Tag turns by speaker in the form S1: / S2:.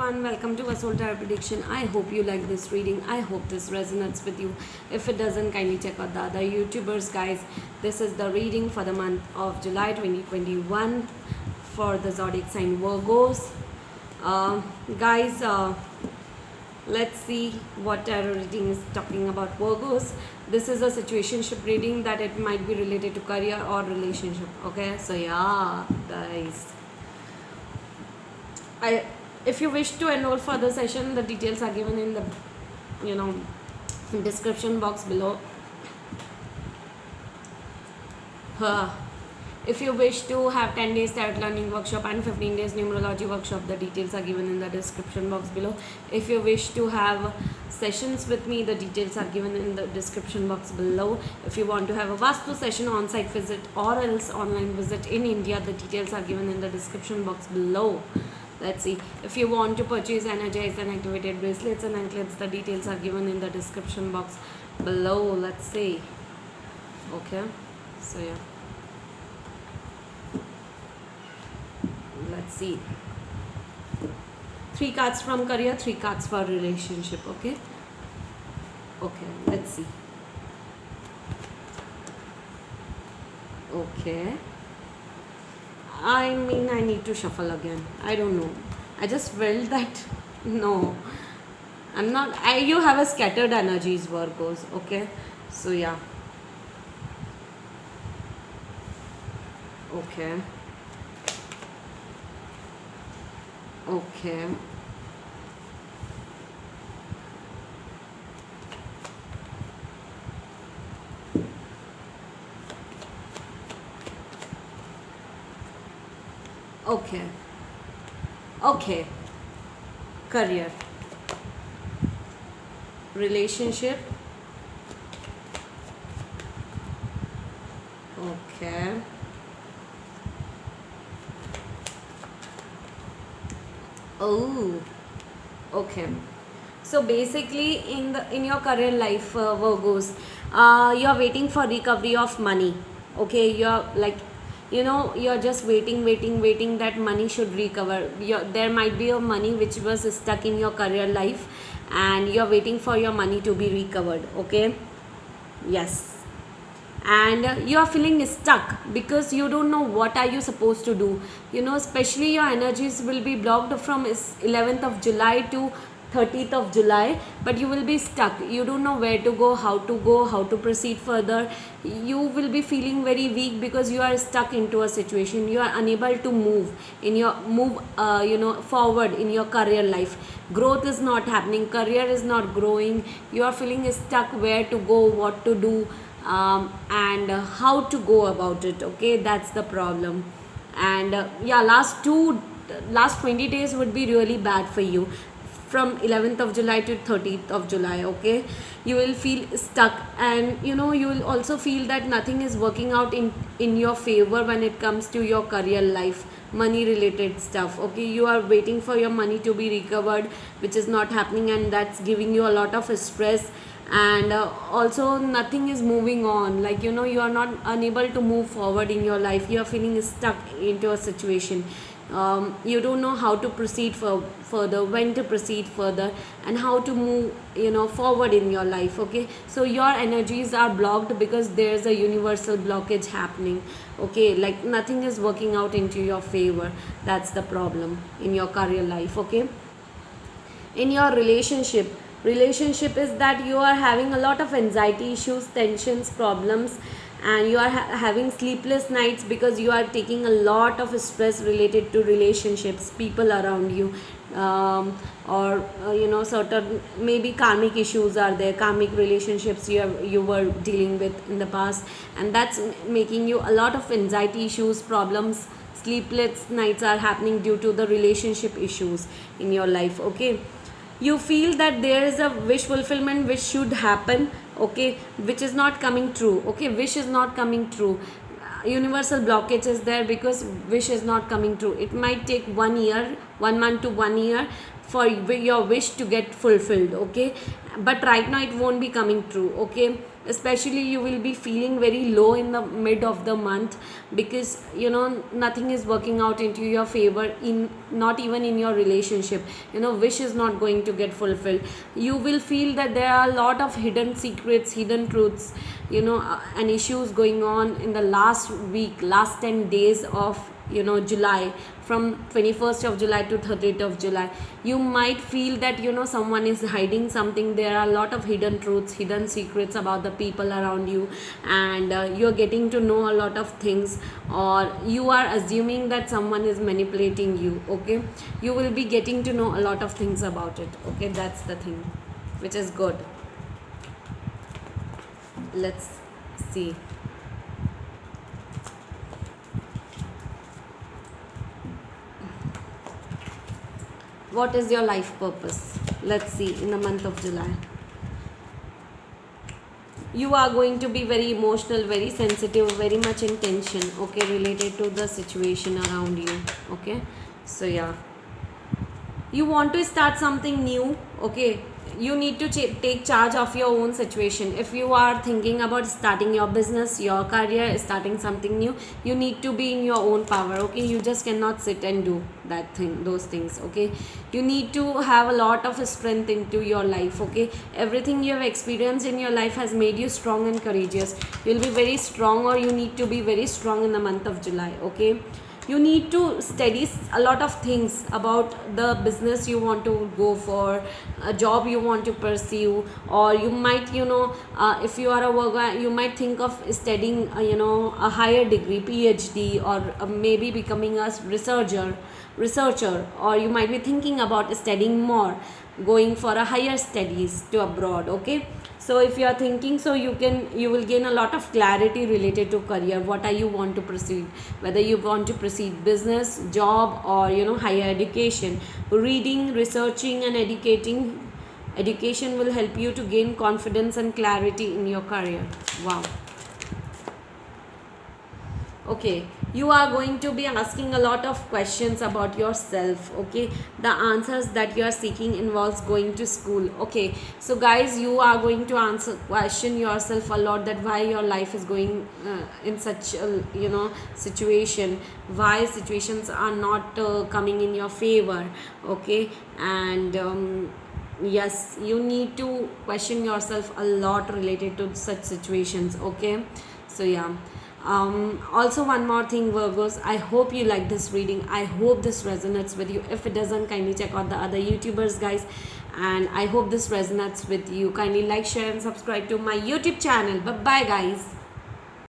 S1: everyone, welcome to a Soul Tarot Prediction. I hope you like this reading. I hope this resonates with you. If it doesn't, kindly check out the other YouTubers, guys. This is the reading for the month of July 2021 for the zodiac sign Virgos. Guys, let's see what tarot reading is talking about Virgos. This is a situationship reading that it might be related to career or relationship. Okay, so yeah, guys. If you wish to enroll for the session, the details are given in the description box below. If you wish to have 10 days tarot learning workshop and 15 days numerology workshop, the details are given in the description box below. If you wish to have sessions with me, the details are given in the description box below. If you want to have a Vastu session, on-site visit or else online visit in India, the details are given in the description box below. Let's see. If you want to purchase energized and activated bracelets and anklets, the details are given in the description box below. Let's see. Okay. So yeah. Let's see. 3 cards from career, 3 cards for relationship. Okay. Okay. Let's see. Okay. I mean, I need to shuffle again. I don't know. I just felt that no, I'm not. You have a scattered energies, Virgos. Okay, so yeah. Okay. Okay. Okay. Okay. Career. Relationship. Okay. Oh. Okay. So basically in your career life, Virgos, you're waiting for recovery of money. Okay, you're like, you're just waiting that money should recover. There might be a money which was stuck in your career life and you're waiting for your money to be recovered. Okay, yes, and you are feeling stuck because you don't know what are you supposed to do. Especially your energies will be blocked from 11th of July to 30th of July, but you will be stuck. You don't know where to go, how to proceed further. You will be feeling very weak because you are stuck into a situation. You are unable to move forward in your career life. Growth is not happening, career is not growing. You are feeling stuck, where to go, what to do, and how to go about it. Okay, that's the problem. And last 20 days would be really bad for you, from 11th of July to 30th of July. Okay, you will feel stuck, and you will also feel that nothing is working out in your favor when it comes to your career life, money related stuff. Okay, you are waiting for your money to be recovered, which is not happening, and that's giving you a lot of stress. And also nothing is moving on, like you are not unable to move forward in your life. You are feeling stuck into a situation. You don't know how to proceed further, when to proceed further, and how to move forward in your life. Okay, so your energies are blocked because there's a universal blockage happening. Okay, like nothing is working out into your favor. That's the problem in your career life. Okay, in your relationship is that you are having a lot of anxiety issues, tensions, problems, and you are having sleepless nights because you are taking a lot of stress related to relationships, people around you, or certain maybe karmic issues are there, karmic relationships you were dealing with in the past, and that's making you a lot of anxiety issues, problems. Sleepless nights are happening due to the relationship issues in your life. Okay, you feel that there is a wish fulfillment which should happen. Okay, which is not coming true. Okay, wish is not coming true. Universal blockage is there because wish is not coming true. It might take 1 year, 1 month to 1 year for your wish to get fulfilled. Okay, but right now it won't be coming true. Okay, especially you will be feeling very low in the mid of the month, because you know nothing is working out into your favor, in not even in your relationship. You know, wish is not going to get fulfilled. You will feel that there are a lot of hidden secrets, hidden truths, you know, and issues going on in the last week, last 10 days of, you know, July, from 21st of July to 30th of July. You might feel that, you know, someone is hiding something. There are a lot of hidden truths, hidden secrets about the people around you, and you're getting to know a lot of things, or you are assuming that someone is manipulating you. Okay, you will be getting to know a lot of things about it. Okay, that's the thing, which is good. Let's see. What is your life purpose? Let's see, in the month of July. You are going to be very emotional, very sensitive, very much in tension, okay, related to the situation around you. Okay, so yeah, you want to start something new. Okay, you need to take charge of your own situation. If you are thinking about starting your business, your career, starting something new, you need to be in your own power. Okay, you just cannot sit and do that thing, those things. Okay, you need to have a lot of strength into your life. Okay, everything you have experienced in your life has made you strong and courageous. You'll be very strong, or you need to be very strong in the month of July. Okay, you need to study a lot of things about the business you want to go for, a job you want to pursue, or you might, you know, if you are a worker, you might think of studying, you know, a higher degree, PhD, or maybe becoming a researcher, or you might be thinking about studying more, going for a higher studies to abroad. Okay, so if you are thinking, so you will gain a lot of clarity related to career. What are you want to proceed, whether you want to proceed business, job, or, you know, higher education. Reading, researching, and education will help you to gain confidence and clarity in your career. Wow. Okay, you are going to be asking a lot of questions about yourself. Okay, the answers that you are seeking involves going to school. Okay, so guys, you are going to question yourself a lot, that why your life is going in such a, you know, situation, why situations are not coming in your favor. Okay, and yes, you need to question yourself a lot related to such situations. Okay, so yeah. Also, one more thing, Virgos, I hope you like this reading. I hope this resonates with you. If it doesn't, kindly check out the other YouTubers, guys, and I hope this resonates with you. Kindly like, share, and subscribe to my YouTube channel. Bye bye, guys.